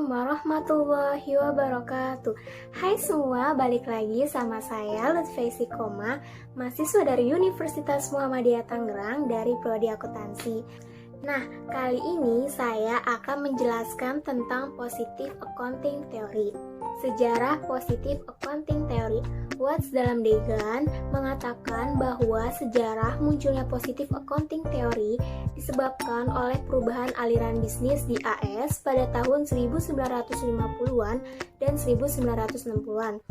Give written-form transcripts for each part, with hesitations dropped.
Assalamualaikum warahmatullahi wabarakatuh. Hai semua, balik lagi sama saya Lutfi Koma, mahasiswa dari Universitas Muhammadiyah Tangerang dari Prodi Akuntansi. Nah, kali ini saya akan menjelaskan tentang Positive Accounting Theory. Sejarah Positive Accounting Theory. Watts dalam Degan mengatakan bahwa sejarah munculnya Positive Accounting Theory disebabkan oleh perubahan aliran bisnis di AS pada tahun 1950-an dan 1960-an.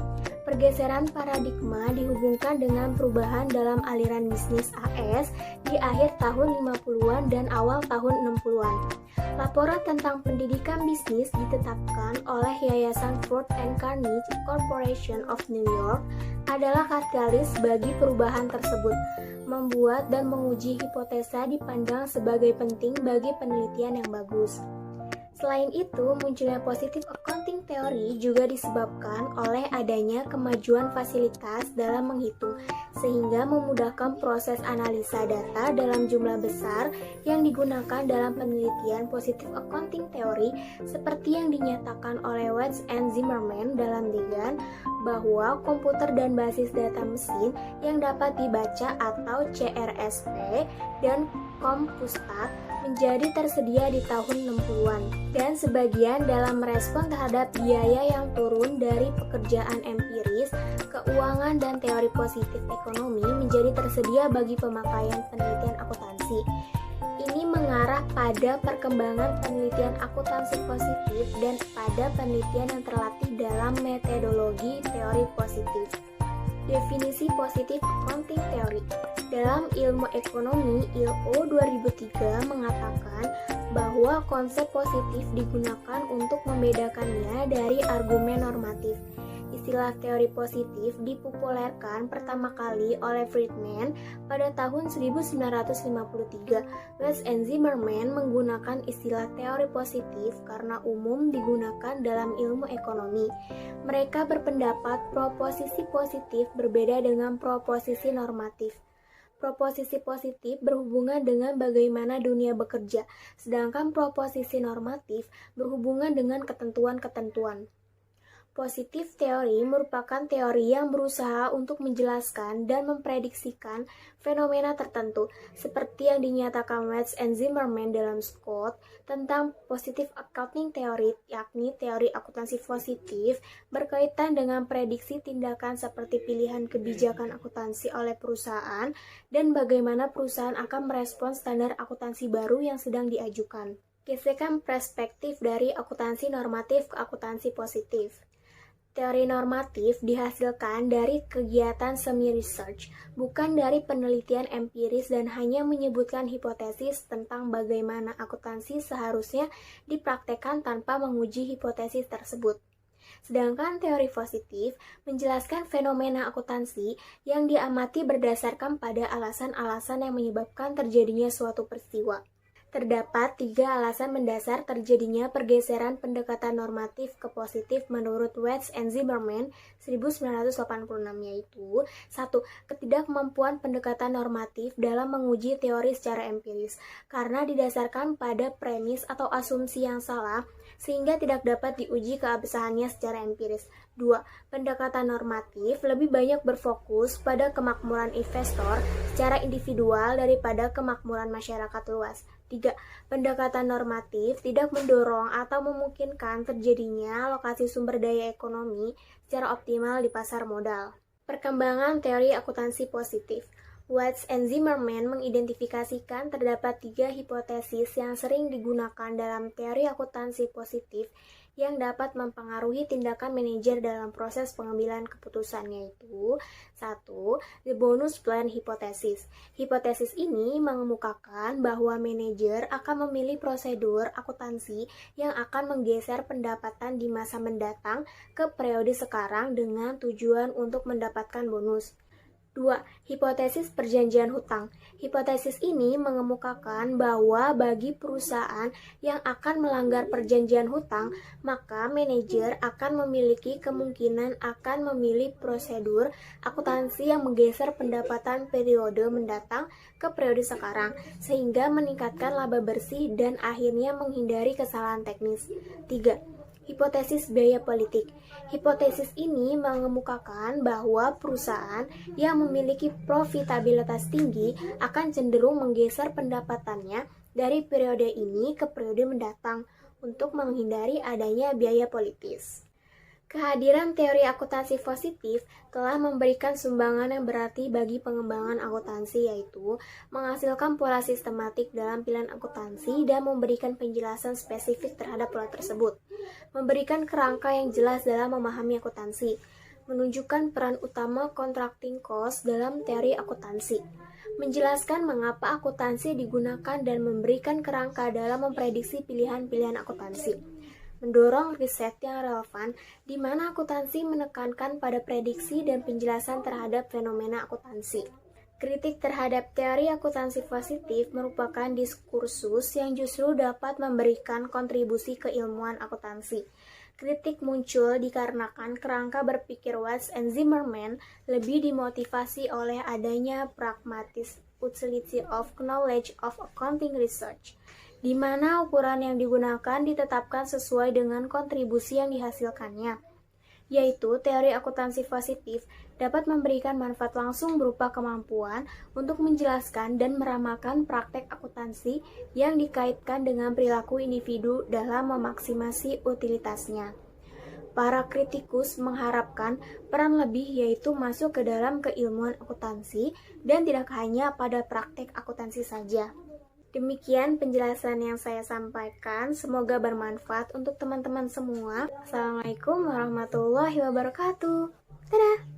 Pergeseran paradigma dihubungkan dengan perubahan dalam aliran bisnis AS di akhir tahun 50-an dan awal tahun 60-an. Laporan tentang pendidikan bisnis ditetapkan oleh Yayasan Ford and Carnegie Corporation of New York adalah katalis bagi perubahan tersebut. Membuat dan menguji hipotesa dipandang sebagai penting bagi penelitian yang bagus. Selain itu, munculnya Positive Accounting Theory juga disebabkan oleh adanya kemajuan fasilitas dalam menghitung, sehingga memudahkan proses analisa data dalam jumlah besar yang digunakan dalam penelitian Positive Accounting Theory, seperti yang dinyatakan oleh Watts and Zimmerman dalam Degan, bahwa komputer dan basis data mesin yang dapat dibaca atau CRSP dan Compustat menjadi tersedia di tahun 60-an, dan sebagian dalam merespon terhadap biaya yang turun dari pekerjaan empiris, keuangan, dan teori positif ekonomi menjadi tersedia bagi pemakaian penelitian akuntansi. Ini mengarah pada perkembangan penelitian akuntansi positif dan pada penelitian yang terlatih dalam metodologi teori positif. Definisi Positive Accounting Theory. Dalam ilmu ekonomi, ILO 2003 mengatakan bahwa konsep positif digunakan untuk membedakannya dari argumen normatif. Istilah teori positif dipopulerkan pertama kali oleh Friedman pada tahun 1953. Watts and Zimmerman menggunakan istilah teori positif karena umum digunakan dalam ilmu ekonomi. Mereka berpendapat proposisi positif berbeda dengan proposisi normatif. Proposisi positif berhubungan dengan bagaimana dunia bekerja, sedangkan proposisi normatif berhubungan dengan ketentuan-ketentuan. Positive theory merupakan teori yang berusaha untuk menjelaskan dan memprediksikan fenomena tertentu, seperti yang dinyatakan Watts and Zimmerman dalam Scott tentang Positive Accounting Theory, yakni teori akuntansi positif berkaitan dengan prediksi tindakan seperti pilihan kebijakan akuntansi oleh perusahaan dan bagaimana perusahaan akan merespons standar akuntansi baru yang sedang diajukan. Gesekan perspektif dari akuntansi normatif ke akuntansi positif. Teori normatif dihasilkan dari kegiatan semi-research, bukan dari penelitian empiris dan hanya menyebutkan hipotesis tentang bagaimana akuntansi seharusnya dipraktekkan tanpa menguji hipotesis tersebut. Sedangkan teori positif menjelaskan fenomena akuntansi yang diamati berdasarkan pada alasan-alasan yang menyebabkan terjadinya suatu peristiwa. Terdapat 3 alasan mendasar terjadinya pergeseran pendekatan normatif ke positif menurut Watts and Zimmerman 1986, yaitu 1. Ketidakmampuan pendekatan normatif dalam menguji teori secara empiris, karena didasarkan pada premis atau asumsi yang salah, sehingga tidak dapat diuji keabsahannya secara empiris. 2. Pendekatan normatif lebih banyak berfokus pada kemakmuran investor secara individual daripada kemakmuran masyarakat luas. 3. Pendekatan normatif tidak mendorong atau memungkinkan terjadinya alokasi sumber daya ekonomi secara optimal di pasar modal. Perkembangan teori akuntansi positif. Watts and Zimmerman mengidentifikasikan terdapat 3 hipotesis yang sering digunakan dalam teori akuntansi positif yang dapat mempengaruhi tindakan manajer dalam proses pengambilan keputusan, yaitu 1. The bonus plan hypothesis. Hipotesis ini mengemukakan bahwa manajer akan memilih prosedur akuntansi yang akan menggeser pendapatan di masa mendatang ke periode sekarang dengan tujuan untuk mendapatkan bonus. 2. Hipotesis perjanjian hutang. Hipotesis ini mengemukakan bahwa bagi perusahaan yang akan melanggar perjanjian hutang, maka manajer akan memiliki kemungkinan akan memilih prosedur akuntansi yang menggeser pendapatan periode mendatang ke periode sekarang, sehingga meningkatkan laba bersih dan akhirnya menghindari kesalahan teknis. 3. Hipotesis biaya politik. Hipotesis ini mengemukakan bahwa perusahaan yang memiliki profitabilitas tinggi akan cenderung menggeser pendapatannya dari periode ini ke periode mendatang untuk menghindari adanya biaya politis. Kehadiran teori akuntansi positif telah memberikan sumbangan yang berarti bagi pengembangan akuntansi, yaitu menghasilkan pola sistematik dalam pilihan akuntansi dan memberikan penjelasan spesifik terhadap pola tersebut, memberikan kerangka yang jelas dalam memahami akuntansi, menunjukkan peran utama contracting cost dalam teori akuntansi, menjelaskan mengapa akuntansi digunakan dan memberikan kerangka dalam memprediksi pilihan-pilihan akuntansi, mendorong riset yang relevan di mana akuntansi menekankan pada prediksi dan penjelasan terhadap fenomena akuntansi. Kritik terhadap teori akuntansi positif merupakan diskursus yang justru dapat memberikan kontribusi keilmuan akuntansi. Kritik muncul dikarenakan kerangka berpikir Watts and Zimmerman lebih dimotivasi oleh adanya pragmatic utility of knowledge of accounting research, di mana ukuran yang digunakan ditetapkan sesuai dengan kontribusi yang dihasilkannya, yaitu teori akuntansi positif dapat memberikan manfaat langsung berupa kemampuan untuk menjelaskan dan meramalkan praktek akuntansi yang dikaitkan dengan perilaku individu dalam memaksimasi utilitasnya. Para kritikus mengharapkan peran lebih yaitu masuk ke dalam keilmuan akuntansi dan tidak hanya pada praktek akuntansi saja. Demikian penjelasan yang saya sampaikan, semoga bermanfaat untuk teman-teman semua. Assalamualaikum warahmatullahi wabarakatuh. Dadah!